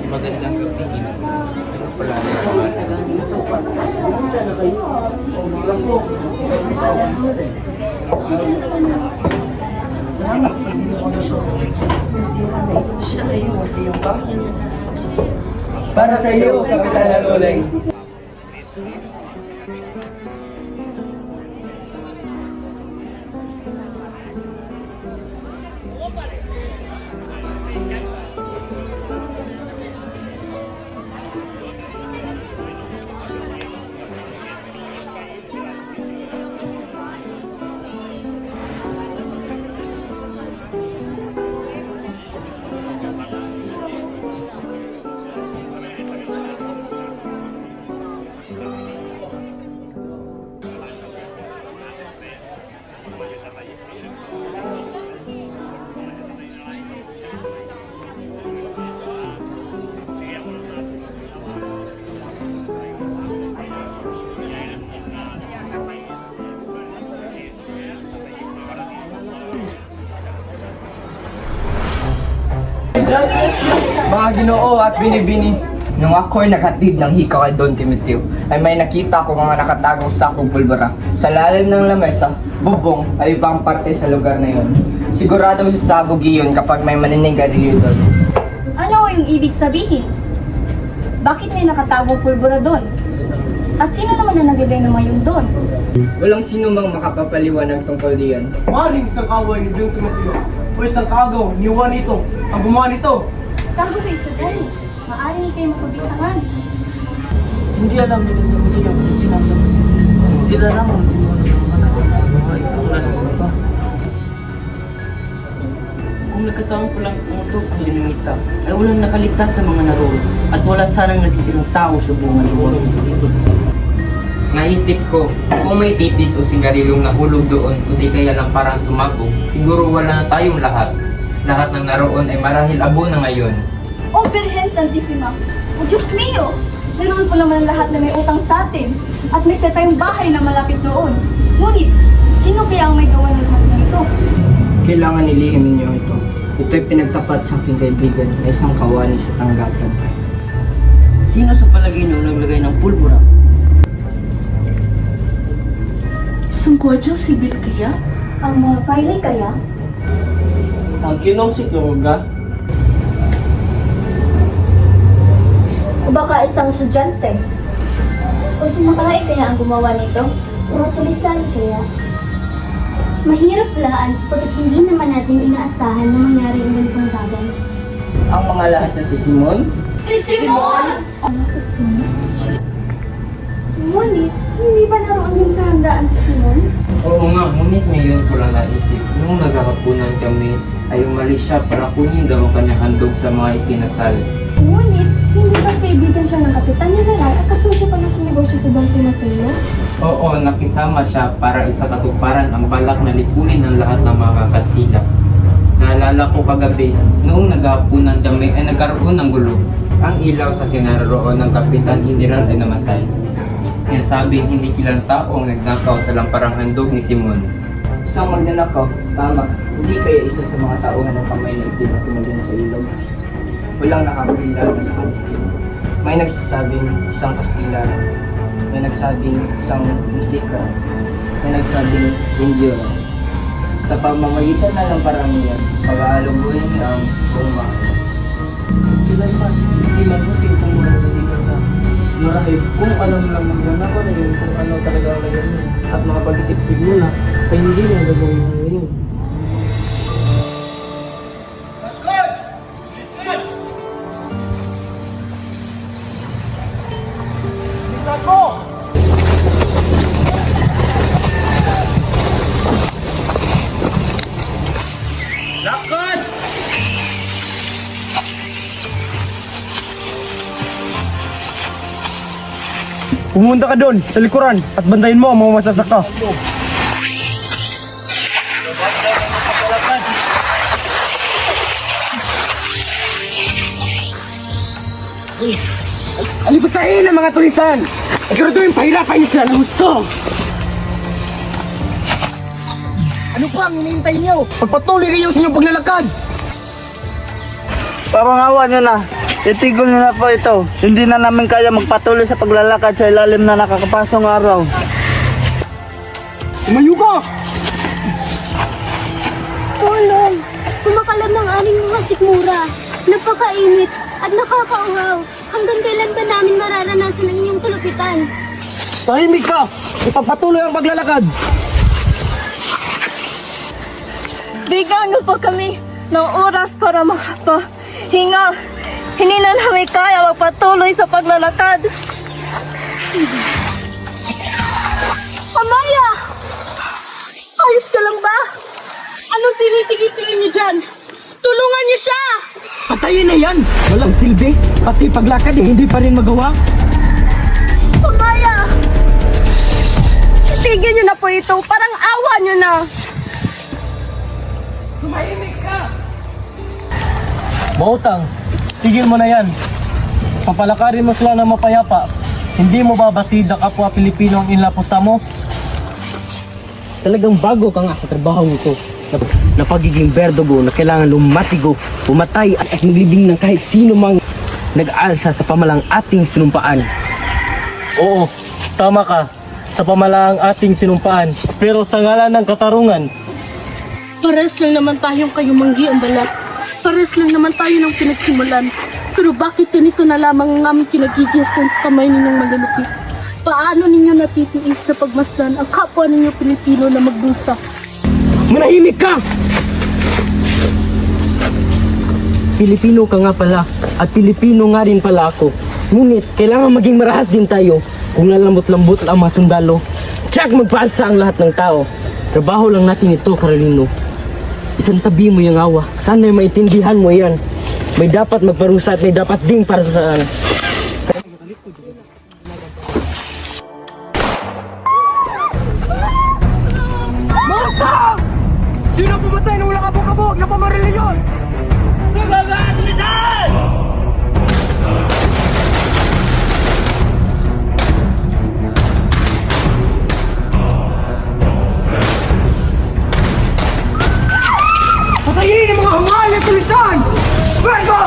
Magandang gabi. Ano pala? Para sa iyo, Kapitan Aloleng. Mga Ginoo at Binibini, nung ako'y naghatid ng hika kay Don Timoteo, ay may nakita ko mga nakatagong sakong pulbura sa lalim ng lamesa, bubong, at ibang parte sa lugar na yun. Siguradong sasabog iyon kapag may maninigarilyo doon. Ano yung ibig sabihin? Bakit may nakatagong pulbura doon? At sino naman na naglagay ng mayong doon? Walang sino mang makapapaliwanag tungkol diyan. Maring isang kaway ni Don Timoteo o isang kagaw ni Juanito ang gumawa nito. Tago kayo sa gani. Maaari ni kayo mapabintangan. Hindi alam ni Don Timoteo kung sino ang nagsisisi. Sila lamang sinuha ng mga nasa buhay. Wala naman ba? Kung nagkataon ko lang umutok ang limita, ay walang nakaligtas sa mga naroon at wala sanang natitirang tao sa buong lugar. Naisip ko, kung may tipis o sigarilong nahulog doon o di kaya lang parang sumabog, siguro wala na tayong lahat. Lahat ng naroon ay marahil abo na ngayon. O Virgen Santissima! O Diyos mio! Naroon po naman ang lahat na may utang sa atin at may isa tayong bahay na malapit doon. Ngunit, sino kaya ang may gawa ng lahat na ito? Kailangan nilihim ninyo ito. Ito'y pinagtapat sa aking kaibigan na isang kawani sa tanggatan. Sino sa palagay niyo naglagay ng pulbura? Sungkwadya sibil kaya? Ang mga praile kaya? Ang kinong si Kuruga? O baka isang estudyante? O si Makahay kaya ang gumawa nito? O tulisan kaya? Mahirap laan sapagkat hindi naman natin inaasahan na mangyari ang ganitong bagay. Ang mga lahas na si Simon, Si Simon! Ano si Simon? Ngunit, hindi ba naroon din sa handaan si Simon? Oo nga, ngunit ngayon ko lang naisip, nung nagkakapunan kami, ay umalis siya para kunin daw ang kanyang handog sa mga ikinasal. Ngunit, hindi ba kaibigan siya ng kapitan niya na at kasosyo pa na sa negosyo sa Don Timoteo? Oo, nakisama siya para isakatuparan ang balak na lipunin ang lahat ng mga Kastila. Naalala ko kagabi, noong naghapunan kami ay nagkaroon ng gulo. Ang ilaw sa kinaroroon ng Kapitan General ay namatay. Kaya sabi, hindi kilang tao ang nagnakaw sa lamparang handog ni Simon. isang magnanakaw, tama, hindi kaya isa sa mga tauhan ng kamay na itim at tumagin sa ilog. Walang nakakilala sa kanya. May nagsasabing isang Kastila, may nagsabing isang Musika, may nagsabing Indio. Sa pamamagitan na ng parang yan, pag-aalubuhin niya ang buong mahal. Kailanman, hindi mabuti kung mananaligan ka. Marahil kung alam lang magnanakaw na yun kung ano talaga ang ngayon at makapag-isip-isip muna, ay hindi na gagawin mo ngayon. Pumunta ka doon sa likuran at bantayin mo ang mga masasaka. Alipasahin ang mga tulisan! Siguraduhin pahirapan niyo sila ng gusto! Ano pa ang hinihintay niyo? Pagpatuloy kayo sa inyong paglalakad! Papangawa niyo na Itigol niyo na po ito. Hindi na namin kaya magpatuloy sa paglalakad sa ilalim na nakakapasong araw. Tumayo ka! Tulong! Kumakalam ng aming mga sikmura. Napakainit at nakakauhaw. Hanggang kailan ba namin mararanasan ang inyong kalupitan? Tahimik ka! Ipagpatuloy ang paglalakad! Bigyan niyo pa kami ng oras para makapahinga. Hindi na namin kaya magpatuloy sa paglalakad. Amaya! Ayos ka lang ba? Anong tinitigil niyo dyan? Tulungan niyo siya! Patayin na yan! Walang silbi! Pati paglakad hindi pa rin magawa! Amaya! Tigil niyo na po ito. Parang awa niyo na. Tumahimik ka! Bautang, tigil mo na yan. Papalakarin mo sila ng mapayapa. Hindi mo babatid na kapwa Pilipino ang inlapusta mo? Talagang bago ka nga sa trabaho nito. Na pagiging berdugo na kailangan lumatigo, pumatay at maglibing ng kahit sino mang nag-alsa sa pamalang ating sinumpaan. Oo, tama ka. Sa pamalang ating sinumpaan. Pero sa ngalan ng katarungan, Pares lang naman tayong kayumanggi ang balat. Pares lang naman tayo ng pinagsimulan. Pero bakit ganito na lamang ang aming kinagigistan sa kamay ninyong malalupit? Paano ninyo natitiis na pagmasdan ang kapwa ninyo Pilipino na magdusa? manahimik ka! Pilipino ka nga pala at Pilipino nga rin pala ako. Ngunit kailangan maging marahas din tayo kung lalambot-lambot ang mga sundalo. Tsak magpaalsa ang lahat ng tao. Trabaho lang natin ito, Carolino. Isang tabi mo yung awa. Sana'y maintindihan mo yan. May dapat magparusa at may dapat ding parusaan. Mata! Sino pumatay nung wala kabog-kabog na pamarilyon? Sugaba! Tulisan! Patayin ang mga hangal na tulisan! Fuego!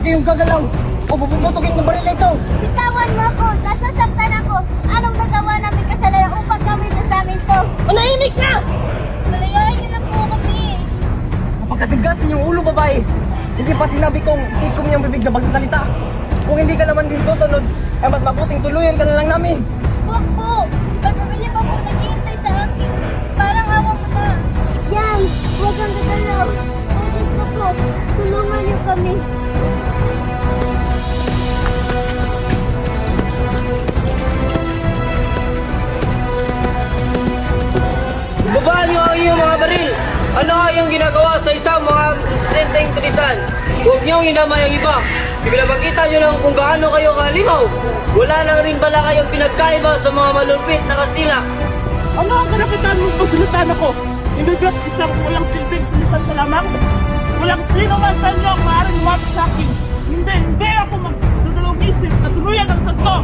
Yung gagalaw o bubumutukin ng baril ito. Bitawan mo ako! Nasasaktan ako! Anong nagawa namin kasalanan upang gawin na sa amin to? Manahimik ka! Malayain niyo na po kami! Napagkatigas yung ulo, babae. Hindi pa sinabi kong ikom yung bibig sa pagsasalita. Kung hindi ka naman din susunod, ay mas mabuting tuluyan ka na lang namin. Huwag po! May pamilya pa po naghihintay sa akin. Parang awa mo na. Yan! Huwag kang gagalaw. Ulit na po. Tulungan niyo kami. Babaan niyo ang iyong mga baril. Ano yung ginagawa sa isang mga senteng tulisan? Huwag niyong inamay ang iba. Ipinapakita niyo lang kung gaano kayo kalimaw. Wala lang rin pala kayong pinagkaiba sa mga malulupit na Kastila. Ano ang karapitan mong pagsulitan ako? Hindi ba't isang walang silbing tulisan sa lamang? Walang sino man sa inyo ang maaaring lumapit sa akin. Hindi ako magdudulong isip na tuluyan ang santo.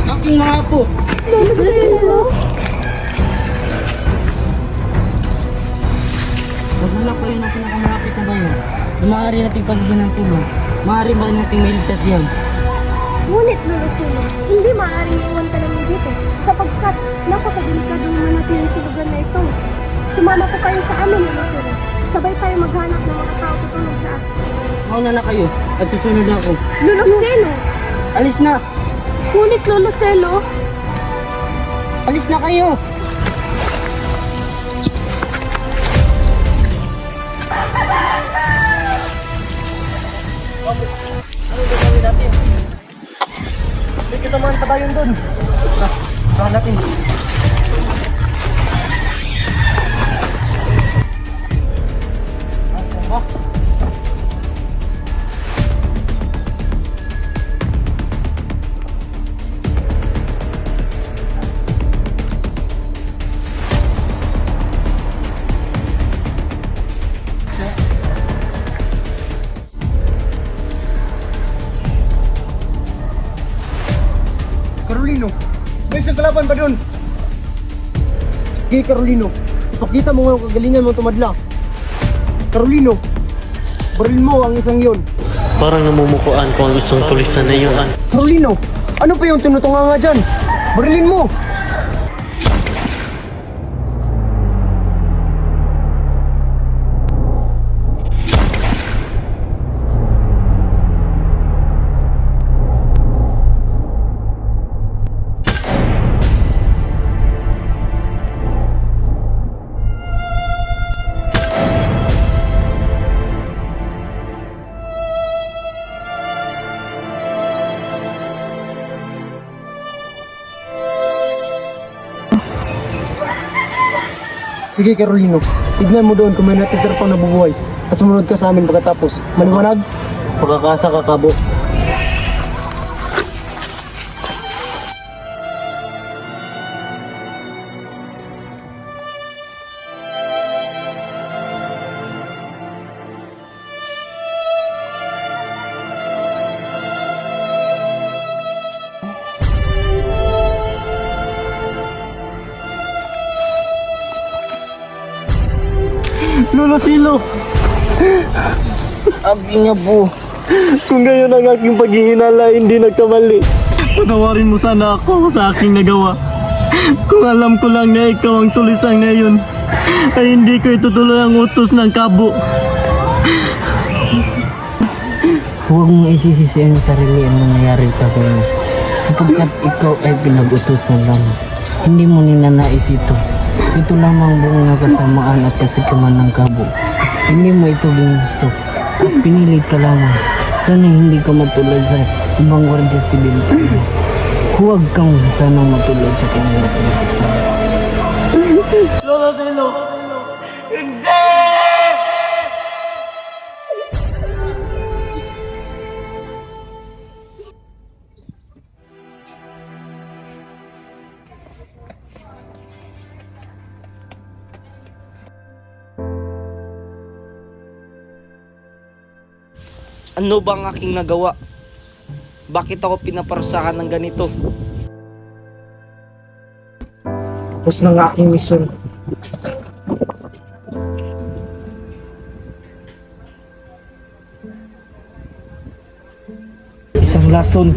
Aking mga apo, maaari nating pagiging ng tulong. Maaari ba nating mailigtas yan? Ngunit, Lolo Silo, hindi maaaring iwan ka namin dito sapagkat napakadelikado naman natin ang silugan na ito. Sumama po kayo sa amin, Lolo Silo. Sabay tayo maghanap ng mga tao tutulong sa atin. Mauna na kayo at susunod ako. Lolo Silo! Alis na! Ngunit Lolo Selo, Alis na kayo! Ano gagawin natin? May kasamaan pa tayong doon. Saan natin? Carolino, may isang kalaban ba doon? Sige Carolino, ipakita mo nga ang kagalingan mo tumadla. Carolino, baril mo ang isang yon. Parang namumukuan ko ang isang tulisan na yun. Carolino, ano pa yung tinutunga nga dyan? Barilin mo! Sige Carolino, tignan mo doon kung may natitira pang nabubuhay at sumunod ka sa amin pagkatapos. Maliwanag? Pagkakasa kakabo. Lolo Silo! Abi nga po. Kung gayon ang aking paghihinala, hindi nagkamali. Patawarin mo sana ako sa aking nagawa. Kung alam ko lang na ikaw ang tulisang na yun, ay hindi ko itutuloy ang utos ng kabo. Huwag mong isisisi ang sarili ang nangyayari ka ngayon. Sapagkat ikaw ay pinag-utusan lamang. Hindi mo ninanais ito. Ito lamang bunga kasamaan at kasikaman ng kabo. Hindi mo ito ginusto. At pinilit ka lamang. Sana hindi ka matulad sa ibang gwardiya sibil. Huwag kang sana matulad sa kanya. Lolo Silo! Hindi! Ano ba ang aking nagawa? Bakit ako pinaparusahan ng ganito? Tapos ng aking misyon. Isang lason.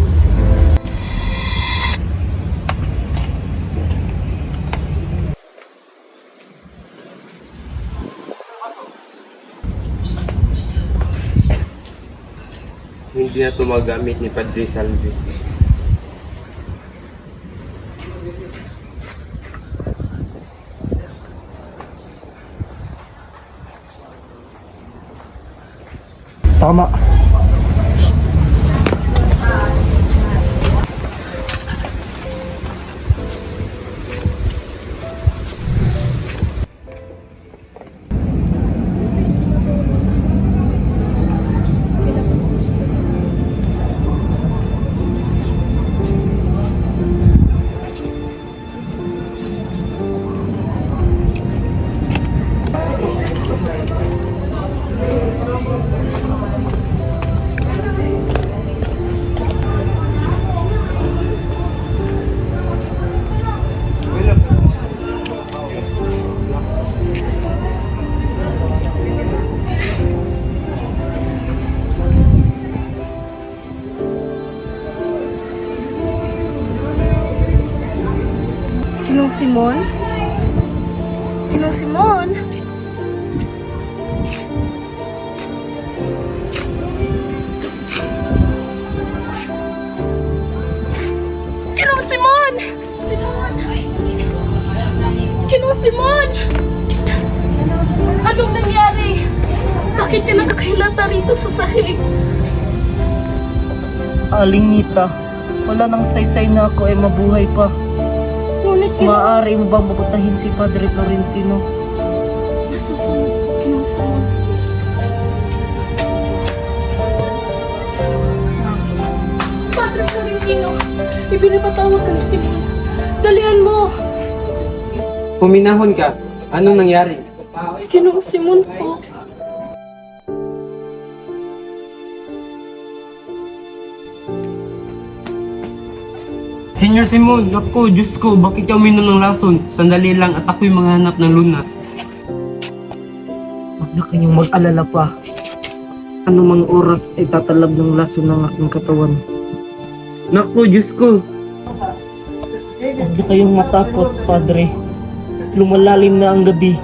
Hindi na ito magamit ni Padre Salvi. Tama. Ginong Simon? Ginong Simon? Ginong Simon! Ginong Simon! Anong nangyari? Bakit ka nakakahilata rito sa sahig? Aling Nita, wala nang saysay na ako ay mabuhay pa. Ngunit Maaari mo bang maputahin si Padre Florentino? nasusunod ko, Ginong Simon. Padre Florentino, ibinapatawag ka ni Simon. Dalian mo! Huminahon ka. Anong nangyari? Si Ginong Simon po. Senyor Simon, naku, Diyos ko, bakit ka uminom ng lason? Sandali lang at ako'y maghanap ng lunas. Huwag na kayong mag-alala pa. Anumang oras ay tatalab ng laso ng aking katawan. Naku, Diyos ko. Huwag na kayong matakot, Padre. Lumalalim na ang gabi.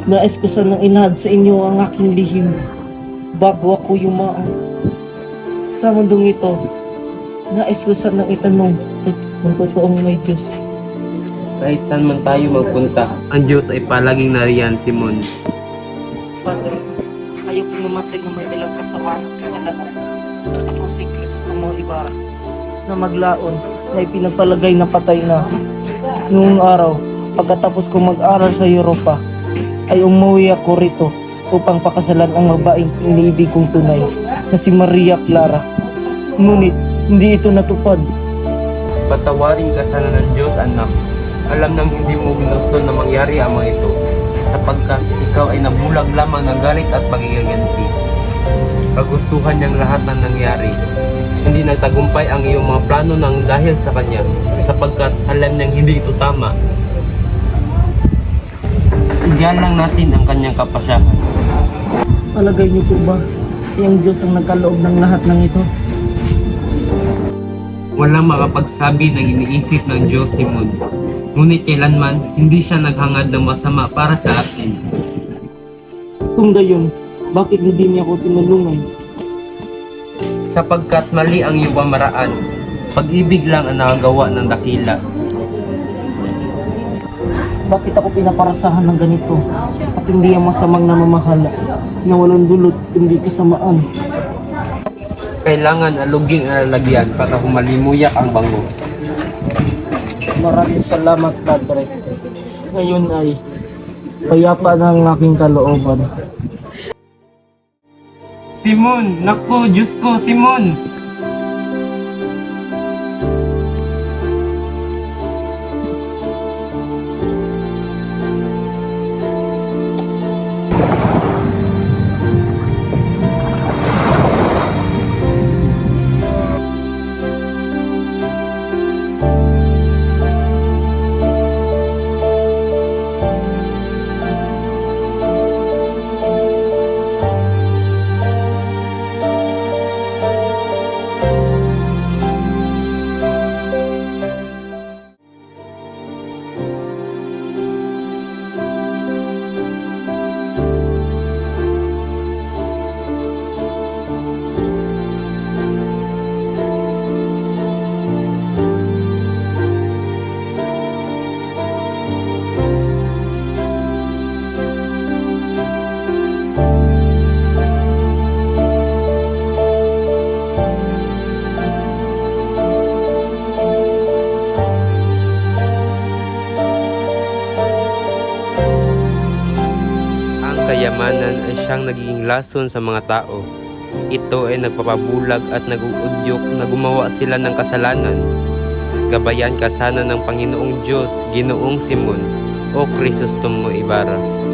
Nais ko sanang ilahad sa inyo ang aking lihim bago ako yumaong. Sa mundong ito, nais ko sanang itanong kung totoong may Diyos. Kahit saan man tayo magpunta, ang Diyos ay palaging nariyan, Simon. Padre, ayaw kong mamatay na may dalang kasamaan at kasalanan. Ako si Crisostomo Ibarra na maglaon na ipinagpalagay na patay na. Noong araw, pagkatapos kong mag-aral sa Europa, ay umuwi ako rito upang pakasalan ang babaeng iniibig kong tunay na si Maria Clara. Ngunit, hindi ito natupad. Patawarin ka sana ng Diyos, anak. Alam nang hindi mo ginusto na mangyari ang mga ito, sapagkat ikaw ay nabulag lamang ng galit at pagigaganti. Kagustuhan niyang lahat ng nangyari. Hindi nagtagumpay ang iyong mga plano nang dahil sa kanya, sapagkat alam niyang hindi ito tama. Igalang natin ang kanyang kapasyahan. Palagay niyo po ba, yung Diyos ang nagkaloob ng lahat ng ito? Walang makapagsabi ng iniisip ng Diyos, Simon. Ngunit kailanman, hindi siya naghangad ng masama para sa atin. Kung gayon, bakit hindi niya ako tinulungan? Sapagkat mali ang iyong pamaraan, pag-ibig lang ang nakagawa ng dakila. Bakit ako pinaparasahan ng ganito? At hindi ang masamang namamahala na walang dulot, hindi kasamaan. Kailangan aluging ang lalagyan para humalimuyak ang bango. Maraming salamat, Padre. Ngayon ay payapa na ang aking kalooban. Simon! Naku, Diyos ko, Simon! Kayamanan ay siyang nagiging lason sa mga tao. Ito ay nagpapabulag at nag-uudyok na gumawa sila ng kasalanan. Gabayan ka sana ng Panginoong Diyos, Ginoong Simon, o Crisostomo Ibarra.